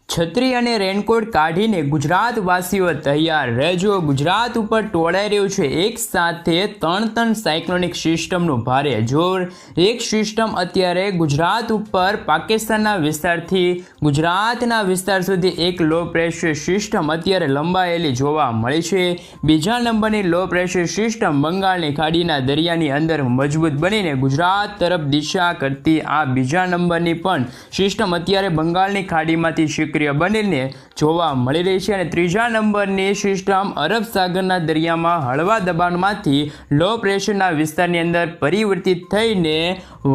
छतरी અને રેનકોટ કાઢીને ગુજરાતવાસીઓ તૈયાર રહેજો। ગુજરાત ઉપર ટોળાઈ રહ્યું છે એક સાથે ત્રણ સાયક્લોનિક સિસ્ટમનું ભારે જોર। એક સિસ્ટમ અત્યારે ગુજરાત ઉપર પાકિસ્તાનના વિસ્તારથી ગુજરાતના વિસ્તાર સુધી એક લો પ્રેશર સિસ્ટમ અત્યારે લંબાયેલી જોવા મળી છે। બીજા નંબરની લો પ્રેશર સિસ્ટમ બંગાળની ખાડીના દરિયાની અંદર મજબૂત બનીને ગુજરાત તરફ દિશા કરતી આ બીજા નંબરની પણ સિસ્ટમ અત્યારે બંગાળની ખાડીમાંથી બનીને જોવા મળી રહી છે। અને ત્રીજા નંબરની સિસ્ટમ અરબ સાગરના દરિયામાં હળવા દબાણમાંથી લો પ્રેશરના વિસ્તારની અંદર પરિવર્તિત થઈને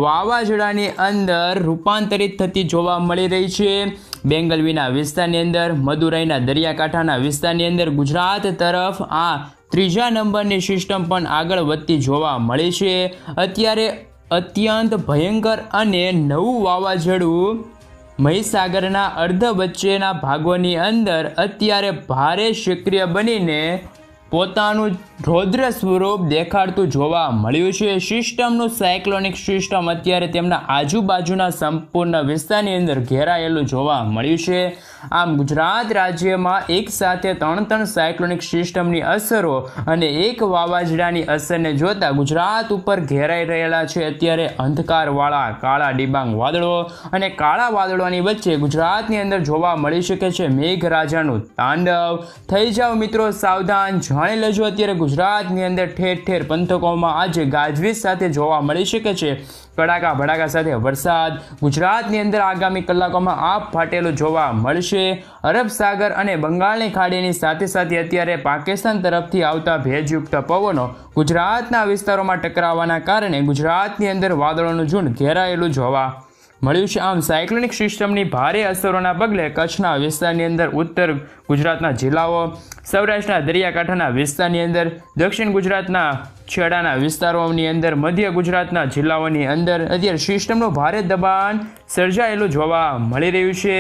વાવાઝોડાની અંદર રૂપાંતરિત થતી જોવા મળી રહી છે। બેંગલવીના વિસ્તારની અંદર મદુરાઈના દરિયાકાંઠાના વિસ્તારની અંદર ગુજરાત તરફ આ ત્રીજા નંબરની સિસ્ટમ પણ આગળ વધતી જોવા મળી છે। અત્યારે અત્યંત ભયંકર અને નવું વાવાઝોડું મહીસાગરના અર્ધ વચ્ચેના ભાગોની અંદર અત્યારે ભારે સક્રિય બનીને પોતાનું રૌદ્ર સ્વરૂપ દેખાડતું જોવા મળ્યું છે। સિસ્ટમનું સાયક્લોનિક સિસ્ટમ અત્યારે તેમના આજુબાજુના સંપૂર્ણ વિસ્તારની અંદર ઘેરાયેલું જોવા મળ્યું છે। આમ ગુજરાત રાજ્યમાં એક સાથે ત્રણ સાયક્લોનિક સિસ્ટમની અસરો અને એક વાવાઝોડાની અસરને જોતા ગુજરાત ઉપર ઘેરાઈ રહેલા છે અત્યારે અંધકારવાળા કાળા ડિબાંગ વાદળો। અને કાળા વાદળોની વચ્ચે ગુજરાતની અંદર જોવા મળી શકે છે મેઘરાજાનું તાંડવ। થઈ જાઓ મિત્રો સાવધાન, જાણી લેજો અત્યારે ગુજરાતની અંદર ઠેર ઠેર પંથકોમાં આજે ગાજવીજ સાથે જોવા મળી શકે છે કડાકા ભડાકા સાથે વરસાદ। ગુજરાતની અંદર આગામી કલાકોમાં આપ ફાટેલું જોવા મળશે। અરબ સાગર અને બંગાળની ખાડીની સાથે સાથે અત્યારે પાકિસ્તાન તરફથી આવતા ભેજયુક્ત પવનો ગુજરાતના વિસ્તારોમાં ટકરાવવાના કારણે ગુજરાતની અંદર વાદળોનું ઝુંડ ઘેરાયેલું જોવા મળ્યું છે। આમ સાયક્લોનિક સિસ્ટમની ભારે અસરોના પગલે કચ્છના વિસ્તારની અંદર ઉત્તર ગુજરાતના જિલ્લાઓ, સૌરાષ્ટ્રના દરિયાકાંઠાના વિસ્તારની અંદર, દક્ષિણ ગુજરાતના છેડાના વિસ્તારોની અંદર, મધ્ય ગુજરાતના જિલ્લાઓની અંદર અત્યારે સિસ્ટમનું ભારે દબાણ સર્જાયેલું જોવા મળી રહ્યું છે।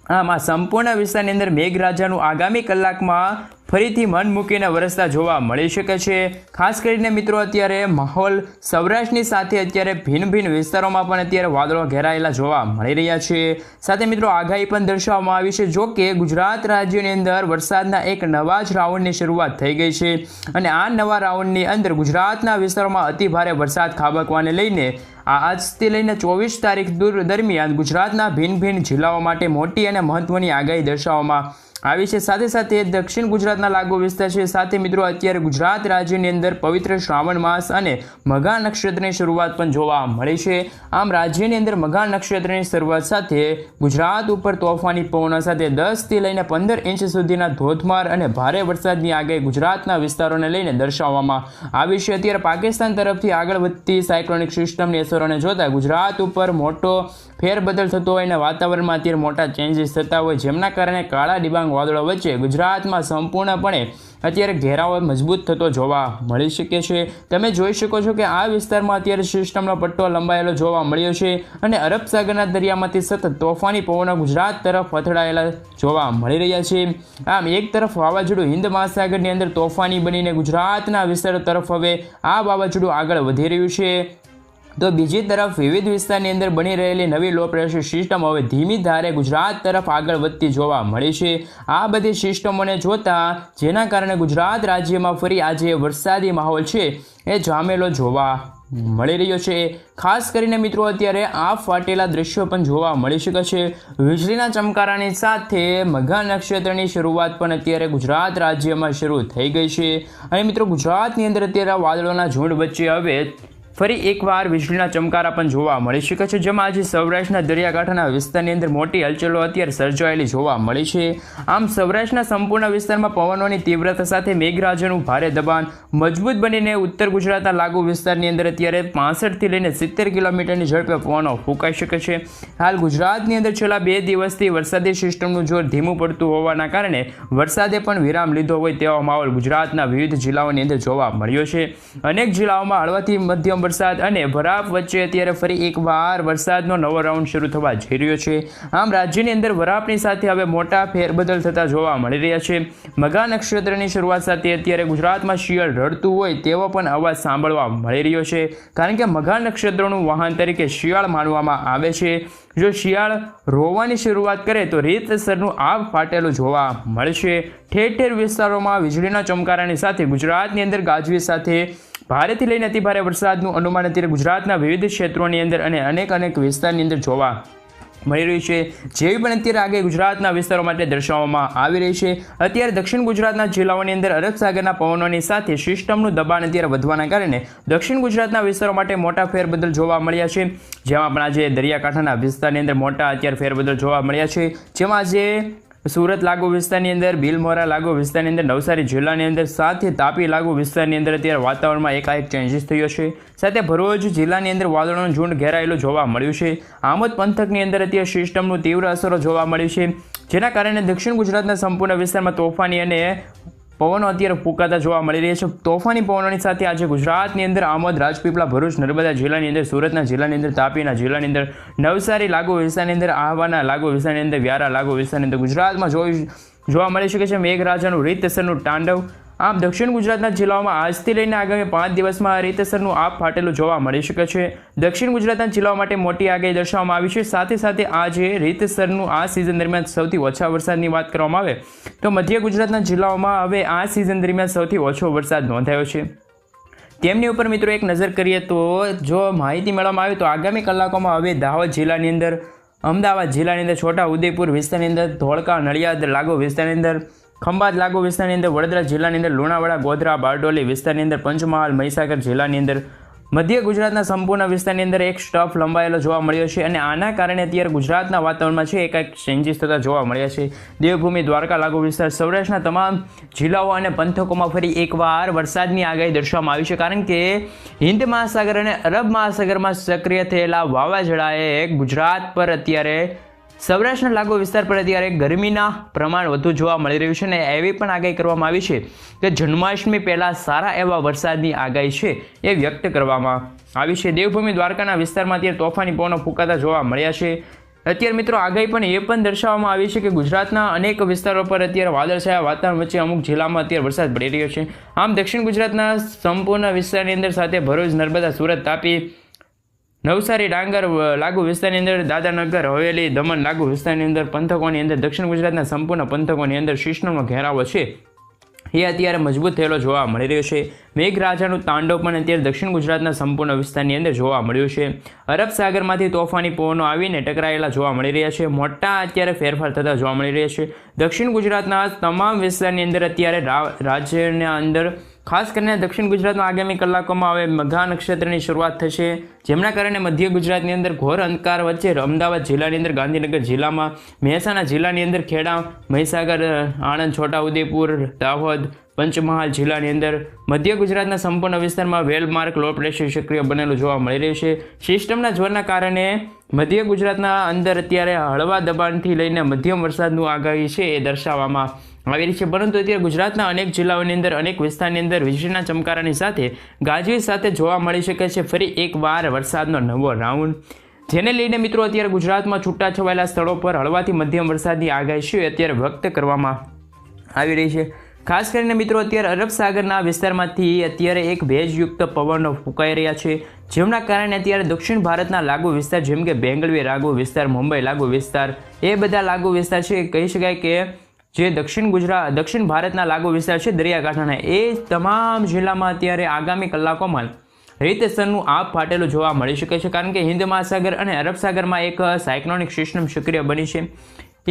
આમ આ સંપૂર્ણ વિસ્તારની અંદર મેઘરાજાનું આગામી કલાકમાં ફરીથી મન મૂકીને વરસતા જોવા મળી શકે છે। ખાસ કરીને મિત્રો અત્યારે માહોલ સૌરાષ્ટ્રની સાથે અત્યારે ભિન્ન વિસ્તારોમાં પણ અત્યારે વાદળો ઘેરાયેલા જોવા મળી રહ્યા છે। સાથે મિત્રો આગાહી પણ દર્શાવવામાં આવી છે। જો કે ગુજરાત રાજ્યની અંદર વરસાદના એક નવા જ રાઉન્ડની શરૂઆત થઈ ગઈ છે અને આ નવા રાઉન્ડની અંદર ગુજરાતના વિસ્તારોમાં અતિભારે વરસાદ ખાબકવાને લઈને આજથી લઈને 24 તારીખ દરમિયાન ગુજરાતના ભિન્ન જિલ્લાઓ માટે મોટી અને મહત્વની આગાહી દર્શાવવામાં આવી છે। સાથે સાથે દક્ષિણ ગુજરાતના લાગુ વિસ્તાર છે। સાથે મિત્રો અત્યારે ગુજરાત રાજ્યની અંદર પવિત્ર શ્રાવણ માસ અને મઘા નક્ષત્રની શરૂઆત પણ જોવા મળી છે। આમ રાજ્યની અંદર મઘા નક્ષત્રની શરૂઆત સાથે ગુજરાત ઉપર તોફાની પવનો સાથે 10 થી લઈને 15 ઇંચ સુધીના ધોધમાર અને ભારે વરસાદની આગાહી ગુજરાતના વિસ્તારોને લઈને દર્શાવવામાં આવી છે। અત્યારે પાકિસ્તાન તરફથી આગળ વધતી સાયક્લોનિક સિસ્ટમની અસરોને જોતા ગુજરાત ઉપર મોટો ફેરબદલ થતો હોય અને વાતાવરણમાં અત્યારે મોટા ચેન્જીસ થતા હોય, જેમના કારણે કાળા ડિબાંગ વાદળો વચ્ચે ગુજરાતમાં સંપૂર્ણપણે અત્યારે ઘેરાવો મજબૂત થતો જોવા મળી શકે છે। તમે જોઈ શકો છો કે આ વિસ્તારમાં અત્યારે સિસ્ટમનો પટ્ટો લંબાયેલો જોવા મળ્યો છે અને અરબ સાગરના દરિયામાંથી સતત તોફાની પવનો ગુજરાત તરફ અથડાયેલા જોવા મળી રહ્યા છે। આમ એક તરફ વાવાઝોડું હિન્દ મહાસાગરની અંદર તોફાની બનીને ગુજરાતના વિસ્તારો તરફ હવે આ વાવાઝોડું આગળ વધી રહ્યું છે, તો બીજી તરફ વિવિધ વિસ્તારની અંદર બની રહેલી નવી લો પ્રેશર સિસ્ટમ હવે ધીમી ધારે ગુજરાત તરફ આગળ વધતી જોવા મળી છે। આ બધી સિસ્ટમોને જોતા જેના કારણે ગુજરાત રાજ્યમાં ફરી આજે વરસાદી માહોલ છે એ જામેલો જોવા મળી રહ્યો છે। ખાસ કરીને મિત્રો અત્યારે આ ફાટેલા દ્રશ્યો પણ જોવા મળી શકે છે। વીજળીના ચમકારાની સાથે મઘા નક્ષત્રની શરૂઆત પણ અત્યારે ગુજરાત રાજ્યમાં શરૂ થઈ ગઈ છે અને મિત્રો ગુજરાતની અંદર અત્યારે વાદળોના ઝુંડ વચ્ચે હવે ફરી એકવાર વીજળીના ચમકારા પણ જોવા મળી શકે છે, જેમાં આજે સૌરાષ્ટ્રના દરિયાકાંઠાના વિસ્તારની અંદર મોટી હલચલો અત્યારે સર્જાયેલી જોવા મળી છે। આમ સૌરાષ્ટ્રના સંપૂર્ણ વિસ્તારમાં પવનોની તીવ્રતા સાથે મેઘરાજાનું ભારે દબાણ મજબૂત બનીને ઉત્તર ગુજરાતના લાગુ વિસ્તારની અંદર અત્યારે 65 થી લઈને 70 કિલોમીટરની ઝડપે પવનો ફૂંકાઈ શકે છે। હાલ ગુજરાતની અંદર છેલ્લા 2 દિવસથી વરસાદી સિસ્ટમનું જોર ધીમું પડતું હોવાના કારણે વરસાદે પણ વિરામ લીધો હોય તેવો માહોલ ગુજરાતના વિવિધ જિલ્લાઓની અંદર જોવા મળ્યો છે। અનેક જિલ્લાઓમાં હળવાથી મધ્યમ મધ્યમ વરસાદ અને વરાપ વચ્ચે અત્યારે ફરી એકવાર વરસાદનો નવો રાઉન્ડ શરૂ થવા જઈ રહ્યો છે। આમ રાજ્યની અંદર વરાપની સાથે હવે મોટા ફેરબદલ થતા જોવા મળી રહ્યા છે। મઘા નક્ષત્રની શરૂઆત સાથે અત્યારે ગુજરાતમાં શિયાળ રડતું હોય તેવો પણ અવાજ સાંભળવા મળી રહ્યો છે, કારણ કે મઘા નક્ષત્રનું વાહન તરીકે શિયાળ માનવામાં આવે છે। જો શિયાળ રોવાની શરૂઆત કરે તો રીતસરનું આગ ફાટેલું જોવા મળશે। ઠેર ઠેર વિસ્તારોમાં વીજળીના ચમકારાની સાથે ગુજરાતની અંદર ગાજવીજ સાથે ભારેથી લઈને અતિભારે વરસાદનું અનુમાન અત્યારે ગુજરાતના વિવિધ ક્ષેત્રોની અંદર અને અનેક વિસ્તારની અંદર જોવા મળી રહ્યું છે, જેવી પણ અત્યારે આગાહી ગુજરાતના વિસ્તારો માટે દર્શાવવામાં આવી રહી છે। અત્યારે દક્ષિણ ગુજરાતના જિલ્લાઓની અંદર અરબ સાગરના પવનોની સાથે સિસ્ટમનું દબાણ અત્યારે વધવાના કારણે દક્ષિણ ગુજરાતના વિસ્તારો માટે મોટા ફેરબદલ જોવા મળ્યા છે, જેમાં પણ આજે દરિયાકાંઠાના વિસ્તારની અંદર મોટા અત્યારે ફેરબદલ જોવા મળ્યા છે, જેમાં આજે સુરત લાગુ વિસ્તારની અંદર, બિલમોરા લાગુ વિસ્તારની અંદર, નવસારી જિલ્લાની અંદર સાથે તાપી લાગુ વિસ્તારની અંદર અત્યારે વાતાવરણમાં એકાએક ચેન્જીસ થયો છે। સાથે ભરૂચ જિલ્લાની અંદર વાદળોનું ઝુંડ ઘેરાયેલું જોવા મળ્યું છે। આમોદ પંથકની અંદર અત્યારે સિસ્ટમનું તીવ્ર અસરો જોવા મળી છે, જેના કારણે દક્ષિણ ગુજરાતના સંપૂર્ણ વિસ્તારમાં તોફાની અને પવનો અત્યારે ફૂંકાતા જોવા મળી રહ્યા છે। તોફાની પવનોની સાથે આજે ગુજરાતની અંદર આમોદ, રાજપીપળા, ભરૂચ, નર્મદા જિલ્લાની અંદર, સુરતના જિલ્લાની અંદર, તાપીના જિલ્લાની અંદર, નવસારી લાગુ વિસ્તારની અંદર, આહવાના લાગુ વિસ્તારની અંદર, વ્યારા લાગુ વિસ્તારની અંદર ગુજરાતમાં જોવા મળી શકે છે મેઘરાજાનું રીતસરનું તાંડવ। આમ દક્ષિણ ગુજરાતના જિલ્લાઓમાં આજથી લઈને આગામી 5 દિવસમાં રીતસરનું આપ ફાટેલું જોવા મળી શકે છે। દક્ષિણ ગુજરાતના જિલ્લાઓ માટે મોટી આગાહી દર્શાવવામાં આવી છે। સાથે સાથે આજે રીતસરનું આ સિઝન દરમિયાન સૌથી ઓછા વરસાદની વાત કરવામાં આવે તો મધ્ય ગુજરાતના જિલ્લાઓમાં હવે આ સિઝન દરમિયાન સૌથી ઓછો વરસાદ નોંધાયો છે। તેમની ઉપર મિત્રો એક નજર કરીએ તો જો માહિતી મેળવવામાં આવે તો આગામી કલાકોમાં હવે દાહોદ જિલ્લાની અંદર, અમદાવાદ જિલ્લાની અંદર, છોટા ઉદેપુર વિસ્તારની અંદર, ધોળકા, નડિયાદ લાગુ વિસ્તારની અંદર, ખંભાત લાગુ વિસ્તારની અંદર, વડોદરા જિલ્લાની અંદર, લુણાવાડા, ગોધરા, બારડોલી વિસ્તારની અંદર, પંચમહાલ, મહીસાગર જિલ્લાની અંદર, મધ્ય ગુજરાતના સંપૂર્ણ વિસ્તારની અંદર એક સ્ટફ લંબાયેલો જોવા મળ્યો છે અને આના કારણે અત્યારે ગુજરાતના વાતાવરણમાં છે એકાએક ચેન્જીસ થતા જોવા મળ્યા છે। દેવભૂમિ, દ્વારકા લાગુ વિસ્તાર, સૌરાષ્ટ્રના તમામ જિલ્લાઓ અને પંથકોમાં ફરી એકવાર વરસાદની આગાહી દર્શાવવામાં આવી છે, કારણ કે હિન્દ મહાસાગર અને અરબ મહાસાગરમાં સક્રિય થયેલા વાવાઝોડાએ ગુજરાત પર અત્યારે સૌરાષ્ટ્રના લાગુ વિસ્તાર પર અત્યારે ગરમીના પ્રમાણ વધુ જોવા મળી રહ્યું છે અને એવી પણ આગાહી કરવામાં આવી છે કે જન્માષ્ટમી પહેલાં સારા એવા વરસાદની આગાહી છે એ વ્યક્ત કરવામાં આવી છે। દેવભૂમિ, દ્વારકાના વિસ્તારમાં અત્યારે તોફાની પવનો ફૂંકાતા જોવા મળ્યા છે। અત્યારે મિત્રો આગાહી પણ એ પણ દર્શાવવામાં આવી છે કે ગુજરાતના અનેક વિસ્તારો પર અત્યારે વાદળછાયા વાતાવરણ વચ્ચે અમુક જિલ્લામાં અત્યારે વરસાદ પડી રહ્યો છે। આમ દક્ષિણ ગુજરાતના સંપૂર્ણ વિસ્તારની અંદર સાથે ભરૂચ, નર્મદા, સુરત, તાપી, નવસારી, ડાંગર લાગુ વિસ્તારની અંદર, દાદરાનગર હવેલી, દમણ લાગુ વિસ્તારની અંદર, પંથકોની અંદર, દક્ષિણ ગુજરાતના સંપૂર્ણ પંથકોની અંદર સિસ્ટમનો ઘેરાવો છે એ અત્યારે મજબૂત થયેલો જોવા મળી રહ્યો છે। મેઘરાજાનું તાંડવ પણ અત્યારે દક્ષિણ ગુજરાતના સંપૂર્ણ વિસ્તારની અંદર જોવા મળ્યું છે। અરબ સાગરમાંથી તોફાની પવનો આવીને ટકરાયેલા જોવા મળી રહ્યા છે। મોટા અત્યારે ફેરફાર થતા જોવા મળી રહ્યા છે। દક્ષિણ ગુજરાતના તમામ વિસ્તારની અંદર અત્યારે રાજ્યના અંદર ખાસ કરીને દક્ષિણ ગુજરાતમાં આગામી કલાકોમાં હવે મઘા નક્ષત્રની શરૂઆત થશે, જેમના કારણે મધ્ય ગુજરાતની અંદર ઘોર અંધકાર વચ્ચે અમદાવાદ જિલ્લાની અંદર, ગાંધીનગર જિલ્લામાં, મહેસાણા જિલ્લાની અંદર, ખેડા, મહીસાગર, આણંદ, છોટા ઉદેપુર, દાહોદ, પંચમહાલ જિલ્લાની અંદર, મધ્ય ગુજરાતના સંપૂર્ણ વિસ્તારમાં વેલમાર્ક લો પ્રેશર સક્રિય બનેલું જોવા મળી રહ્યું છે। સિસ્ટમના જોરના કારણે મધ્ય ગુજરાતના અંદર અત્યારે હળવા દબાણથી લઈને મધ્યમ વરસાદનું આગાહી છે એ દર્શાવવામાં આવી રહી છે, પરંતુ અત્યારે ગુજરાતના અનેક જિલ્લાઓની અંદર, અનેક વિસ્તારની અંદર વીજળીના ચમકારાની સાથે ગાજવીજ સાથે જોવા મળી શકે છે ફરી એકવાર વરસાદનો નવો રાઉન્ડ, જેને લઈને મિત્રો અત્યારે ગુજરાતમાં છૂટાછવાયેલા સ્થળો પર હળવાથી મધ્યમ વરસાદની આગાહી છે અત્યારે વ્યક્ત કરવામાં આવી રહી છે। ખાસ કરીને મિત્રો અત્યારે અરબ સાગરના વિસ્તારમાંથી અત્યારે એક ભેજયુક્ત પવનો ફૂંકાઈ રહ્યા છે, જેમના કારણે અત્યારે દક્ષિણ ભારતના લાગુ વિસ્તાર જેમ કે બેંગલવી લાગુ વિસ્તાર, મુંબઈ લાગુ વિસ્તાર, એ બધા લાગુ વિસ્તાર છે કહી શકાય કે જે દક્ષિણ ભારતના લાગુ વિસ્તાર છે દરિયાકાંઠાના, એ તમામ જિલ્લામાં અત્યારે આગામી કલાકોમાં રીતસરનું આપ ફાટેલું જોવા મળી શકે છે, કારણ કે હિન્દ મહાસાગર અને અરબ સાગરમાં એક સાયક્લોનિક સિસ્ટમ સક્રિય બની છે।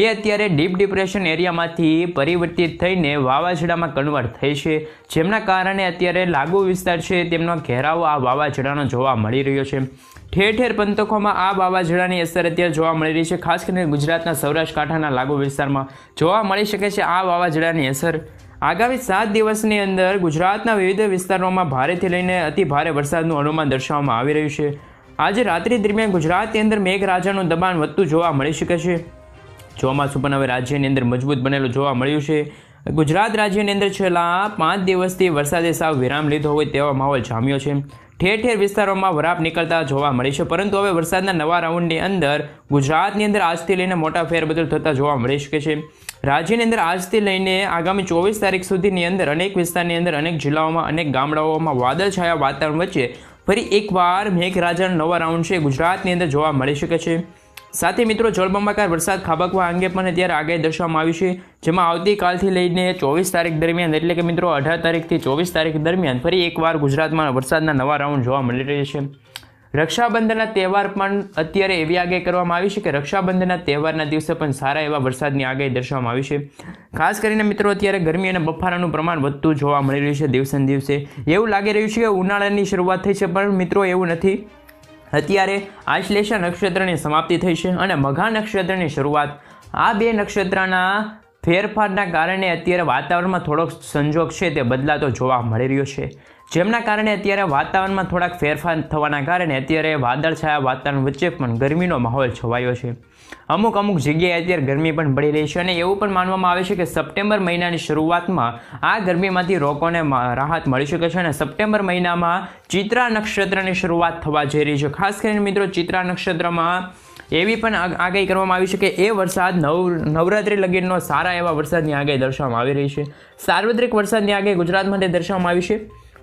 એ અત્યારે ડીપ ડિપ્રેશન એરિયામાંથી પરિવર્તિત થઈને વાવાઝોડામાં કન્વર્ટ થઈ છે, જેમના કારણે અત્યારે લાગુ વિસ્તાર છે તેમનો ઘેરાવો આ વાવાઝોડાનો જોવા મળી રહ્યો છે। ઠેર ઠેર પંથકોમાં આ વાવાઝોડાની અસર અત્યારે જોવા મળી રહી છે। ખાસ કરીને ગુજરાતના સૌરાષ્ટ્ર કાંઠાના લાગુ વિસ્તારમાં જોવા મળી શકે છે આ વાવાઝોડાની અસર। આગામી 7 દિવસની અંદર ગુજરાતના વિવિધ વિસ્તારોમાં ભારેથી લઈને અતિ ભારે વરસાદનું અનુમાન દર્શાવવામાં આવી રહ્યું છે। આજે રાત્રિ દરમિયાન ગુજરાતની અંદર મેઘરાજાનું દબાણ વધતું જોવા મળી શકે છે। ચોમાસું પણ હવે રાજ્યની અંદર મજબૂત બનેલું જોવા મળ્યું છે। ગુજરાત રાજ્યની અંદર છેલ્લા 5 દિવસથી વરસાદે સાવ વિરામ લીધો હોય તેવો માહોલ જામ્યો છે. ઠેર ઠેર વિસ્તારોમાં વરાપ નીકળતા જોવા મળી છે, પરંતુ હવે વરસાદના નવા રાઉન્ડની અંદર ગુજરાતની અંદર આજથી લઈને મોટા ફેરબદલ થતા જોવા મળી શકે છે. રાજ્યની અંદર આજથી લઈને આગામી 24 તારીખ સુધીની અંદર અનેક વિસ્તારની અંદર અનેક જિલ્લાઓમાં અનેક ગામડાઓમાં વાદળછાયા વાતાવરણ વચ્ચે ફરી એકવાર મેઘરાજાનો નવો રાઉન્ડ છે ગુજરાતની અંદર જોવા મળી શકે છે. સાથે મિત્રો જળબંબાકાર વરસાદ ખાબકવા અંગે પણ અત્યારે આગાહી દર્શાવવામાં આવી છે, જેમાં આવતીકાલથી લઈને 24 તારીખ દરમિયાન એટલે કે મિત્રો 18 તારીખથી 24 તારીખ દરમિયાન ફરી એકવાર ગુજરાતમાં વરસાદના નવા રાઉન્ડ જોવા મળી રહી છે. રક્ષાબંધનના તહેવાર પણ અત્યારે એવી આગાહી કરવામાં આવી છે કે રક્ષાબંધનના તહેવારના દિવસે પણ સારા એવા વરસાદની આગાહી દર્શાવવામાં આવી છે. ખાસ કરીને મિત્રો અત્યારે ગરમી અને બફારાનું પ્રમાણ વધતું જોવા મળી રહ્યું છે દિવસે ને દિવસે. એવું લાગી રહ્યું છે કે ઉનાળાની શરૂઆત થઈ છે, પણ મિત્રો એવું નથી. અત્યારે આશ્લેષા નક્ષત્રની સમાપ્તિ થઈ છે અને મઘા નક્ષત્રની શરૂઆત. આ બે નક્ષત્રના ફેરફારના કારણે અત્યારે વાતાવરણમાં થોડોક સંજોગ છે તે બદલાતો જોવા મળી રહ્યો છે, જેમના કારણે અત્યારે વાતાવરણમાં થોડાક ફેરફાર થવાના કારણે અત્યારે વાદળછાયા વાતાવરણ વચ્ચે પણ ગરમીનો માહોલ છવાયો છે. અમુક જગ્યાએ અત્યારે ગરમી પણ પડી રહી છે અને એવું પણ માનવામાં આવે છે કે સપ્ટેમ્બર મહિનાની શરૂઆતમાં આ ગરમીમાંથી લોકોને રાહત મળી શકે છે અને સપ્ટેમ્બર મહિનામાં ચિત્રા નક્ષત્રની શરૂઆત થવા જઈ રહી છે. ખાસ કરીને મિત્રો ચિત્રા નક્ષત્રમાં એવી પણ આગાહી કરવામાં આવી છે કે એ વરસાદ નવરાત્રિ લગીનનો સારા એવા વરસાદની આગાહી દર્શાવવામાં આવી રહી છે. સાર્વત્રિક વરસાદની આગાહી ગુજરાત માટે દર્શાવવામાં આવી છે.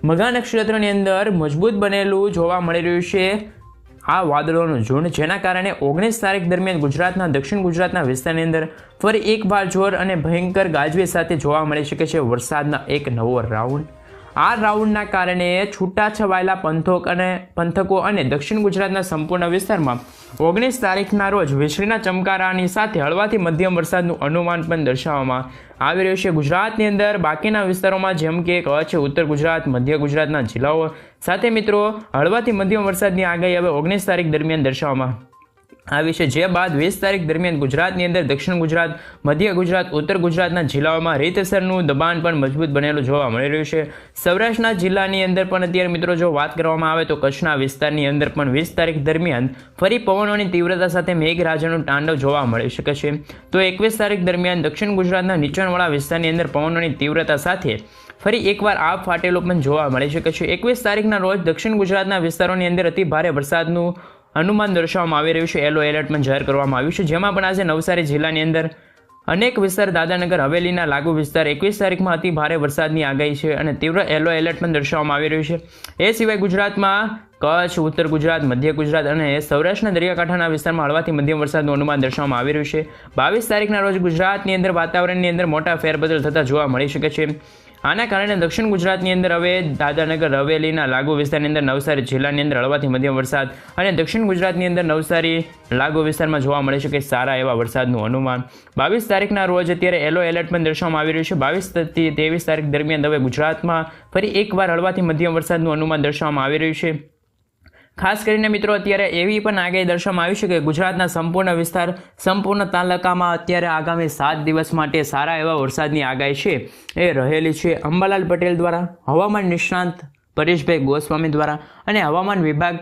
મઘા નક્ષત્રની અંદર મજબૂત બનેલું જોવા મળી રહ્યું છે આ વાદળોનું ઝુંડ, જેના કારણે 19 તારીખ દરમિયાન ગુજરાતના દક્ષિણ ગુજરાતના વિસ્તારની અંદર ફરી એકવાર જોર અને ભયંકર ગાજવીજ સાથે જોવા મળી શકે છે વરસાદના એક નવો રાઉન્ડ. આ રાઉન્ડના કારણે છૂટાછવાયેલા પંથકો અને દક્ષિણ ગુજરાતના સંપૂર્ણ વિસ્તારમાં 19 તારીખના રોજ વીજળીના ચમકારાની સાથે હળવાથી મધ્યમ વરસાદનું અનુમાન પણ દર્શાવવામાં આવી રહ્યું છે. ગુજરાતની અંદર બાકીના વિસ્તારોમાં જેમ કે કચ્છ, ઉત્તર ગુજરાત, મધ્ય ગુજરાતના જિલ્લાઓ સાથે મિત્રો હળવાથી મધ્યમ વરસાદની આગાહી હવે 19 તારીખ દરમિયાન દર્શાવવામાં આવી છે, જે બાદ 20 તારીખ દરમિયાન ગુજરાતની અંદર દક્ષિણ ગુજરાત, મધ્ય ગુજરાત, ઉત્તર ગુજરાતના જિલ્લાઓમાં રીતસરનું દબાણ પણ મજબૂત બનેલું જોવા મળી રહ્યું છે. સૌરાષ્ટ્રના જિલ્લાની અંદર પણ અત્યારે મિત્રો જો વાત કરવામાં આવે તો કચ્છના વિસ્તારની અંદર પણ 20 તારીખ દરમિયાન ફરી પવનોની તીવ્રતા સાથે મેઘરાજાનું તાંડવ જોવા મળી શકે છે. તો 21 તારીખ દરમિયાન દક્ષિણ ગુજરાતના નીચાણવાળા વિસ્તારની અંદર પવનોની તીવ્રતા સાથે ફરી એકવાર આપ ફાટેલો પણ જોવા મળી શકે છે. 21 તારીખના રોજ દક્ષિણ ગુજરાતના વિસ્તારોની અંદર અતિ ભારે વરસાદનું અનુમાન દર્શાવવામાં આવી રહ્યું છે. યલો એલર્ટ પણ જાહેર કરવામાં આવ્યું છે, જેમાં પણ આજે નવસારી જિલ્લાની અંદર અનેક વિસ્તાર, દાદરાનગર હવેલીના લાગુ વિસ્તાર 21 તારીખમાં અતિ ભારે વરસાદની આગાહી છે અને તીવ્ર યલો એલર્ટ પણ દર્શાવવામાં આવી રહ્યું છે. એ સિવાય ગુજરાતમાં કચ્છ, ઉત્તર ગુજરાત, મધ્ય ગુજરાત અને સૌરાષ્ટ્રના દરિયાકાંઠાના વિસ્તારમાં હળવાથી મધ્યમ વરસાદનું અનુમાન દર્શાવવામાં આવી રહ્યું છે. 22 તારીખના રોજ ગુજરાતની અંદર વાતાવરણની અંદર મોટા ફેરબદલ થતા જોવા મળી શકે છે. આના કારણે દક્ષિણ ગુજરાતની અંદર હવે દાદરાનગર હવેલીના લાગુ વિસ્તારની અંદર નવસારી જિલ્લાની અંદર હળવાથી મધ્યમ વરસાદ અને દક્ષિણ ગુજરાતની અંદર નવસારી લાગુ વિસ્તારમાં જોવા મળી શકે સારા એવા વરસાદનું અનુમાન. 22 તારીખના રોજ અત્યારે યલો એલર્ટ પણ દર્શાવવામાં આવી રહ્યું છે. 22 થી 23 તારીખ દરમિયાન હવે ગુજરાતમાં ફરી એકવાર હળવાથી મધ્યમ વરસાદનું અનુમાન દર્શાવવામાં આવી રહ્યું છે. ખાસ કરીને મિત્રો અત્યારે એવી પણ આગાહી દર્શાવવામાં આવી છે કે ગુજરાતના સંપૂર્ણ વિસ્તાર, સંપૂર્ણ તાલુકામાં અત્યારે આગામી 7 દિવસ માટે સારા એવા વરસાદની આગાહી છે એ રહેલી છે. અંબાલાલ પટેલ દ્વારા, હવામાન નિષ્ણાંત પરેશભાઈ ગોસ્વામી દ્વારા અને હવામાન વિભાગ